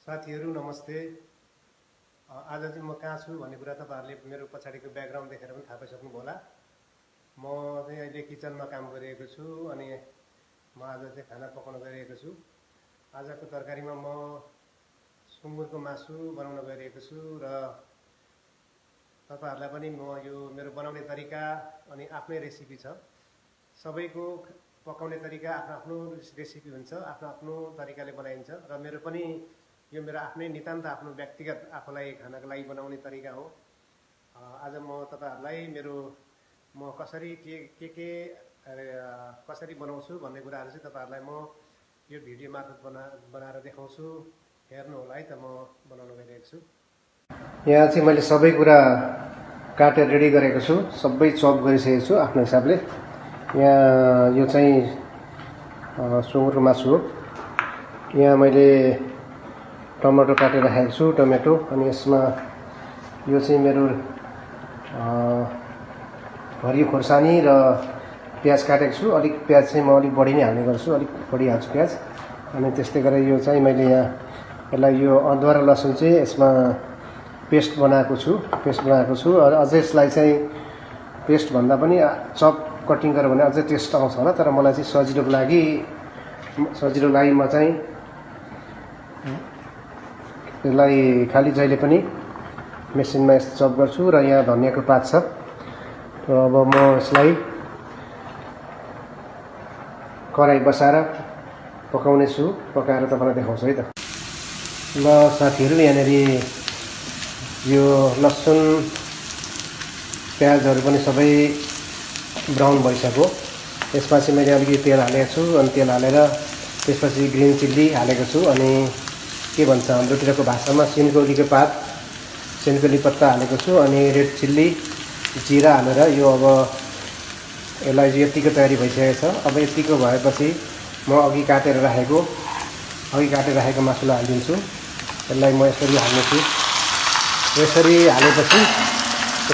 साथीहरू नमस्ते। आज चाहिँ म कहाँ छु भन्ने कुरा तपाईहरुले मेरो पछाडिको ब्याकग्राउन्ड देखेर पनि थाहा पाइसक्नुभयो होला। म चाहिँ अहिले किचनमा काम गरिरहेको छु अनि म आज चाहिँ खाना पकाउन गइरहेको छु। आजको तरकारीमा म सुँगुरको मासु बनाउन गइरहेको छु र तपाईहरुलाई पनि म यो मेरो बनाउने तरिका अनि आफ्नै रेसिपी छ। सबैको पकाउने तरिका आफ्नो रेसिपी हुन्छ, आफ्नो तरिकाले बनाइन्छ र मेरो पनि यो मेरो आफ्नै नितान्त आफ्नो व्यक्तिगत आफूलाई खानाको लागि बनाउने तरिका हो। आज म तपाईहरुलाई म कसरी कसरी बनाउँछु भन्ने कुराहरु चाहिँ तपाईहरुलाई म यो भिडियो मार्फत बनाएर देखाउँछु। हेर्नु होला है त म बनाउन गइरहेको छु। यहाँ चाहिँ मैले सबै कुरा काटेर रेडी गरेको छु, सबै चप गरिसकेको छु आफ्नो हिसाबले। यहाँ यो चाहिँ सुँगुरको मासु हो। यहाँ मैले टमाटो काटेर राखेको छु, टमेटो, अनि यसमा यो चाहिँ मेरो हरियो खोर्सानी र प्याज काटेको छु। अलिक प्याज चाहिँ म अलिक बढी नै हाल्ने गर्छु, अलिक बढी हाल्छु प्याज। अनि त्यस्तै गरेर यो चाहिँ मैले यहाँ यसलाई यो अदुवा र लसुन चाहिँ यसमा पेस्ट बनाएको छु। अझै यसलाई चाहिँ पेस्ट भन्दा पनि चप कटिङ गरेर भने अझै टेस्ट आउँछ होला, तर मलाई चाहिँ सजिलोको लागि म चाहिँ यसलाई खाली जहिले पनि मेसिनमा यस्तो चप गर्छु। र यहाँ धनियाको पात छ। र अब म यसलाई कराई बसाएर पकाउने छु, पकाएर तपाईलाई देखाउँछु है त। ल साथीहरु, यहाँनेर यो लसुन प्याजहरु पनि सबै ब्राउन भइसक्यो। त्यसपछि मैले अलिकति तेल हालेको छु, अनि तेल हालेर त्यसपछि ग्रीन चिल्ली हालेको छु। अनि के भन्छ हाम्रोतिरको भाषामा सिन्कौलीको पात, सिन्कौली पत्ता हालेको छु। अनि रेड चिल्ली, जिरा हालेर यो अब यसलाई चाहिँ यतिको तयारी भइसकेको छ। अब यतिको भएपछि म अघि काटेर राखेको मासुलाई हालिदिन्छु। यसलाई म यसरी हाल्नेछु। यसरी हालेपछि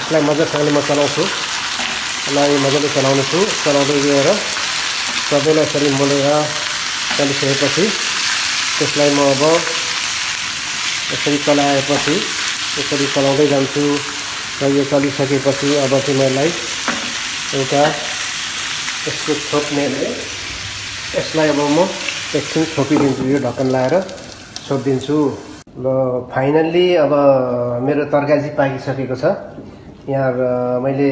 यसलाई मजासँगले म चलाउँछु। यसलाई मजाले चलाउने छु। चलाउँदै गएर सबैलाई यसरी मोलेर चलिसकेपछि त्यसलाई म अब यसरी चलाएपछि यसरी चलाउँदै जान्छु। र यो चलिसकेपछि अब चाहिँ म यसलाई एउटा यसको छोप्नेले यसलाई अब म एकछिन छोपिदिन्छु, यो ढक्कन लाएर छोपिदिन्छु। ल फाइनल्ली अब मेरो तरकारी चाहिँ पाकिसकेको छ। यहाँ मैले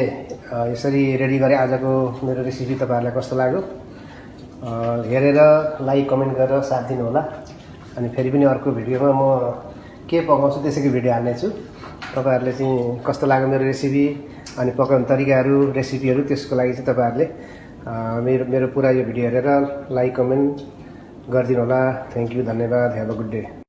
यसरी रेडी गरेँ आजको मेरो रेसिपी। तपाईहरुलाई कस्तो लाग्यो हेरेर लाइक कमेन्ट गरेर साथ दिनु होला। अनि फेरि पनि अर्को भिडियोमा म के पकाउँछु त्यसैको भिडियो हाल्नेछु। तपाईहरुले चाहिँ कस्तो लाग्यो मेरो रेसिपी अनि पकाउने तरिकाहरू रेसिपीहरू, त्यसको लागि चाहिँ तपाईहरुले मेरो पुरा यो भिडियो हेरेर लाइक कमेन्ट गरिदिनु होला। थ्यांक यू, धन्यवाद। Have a good day.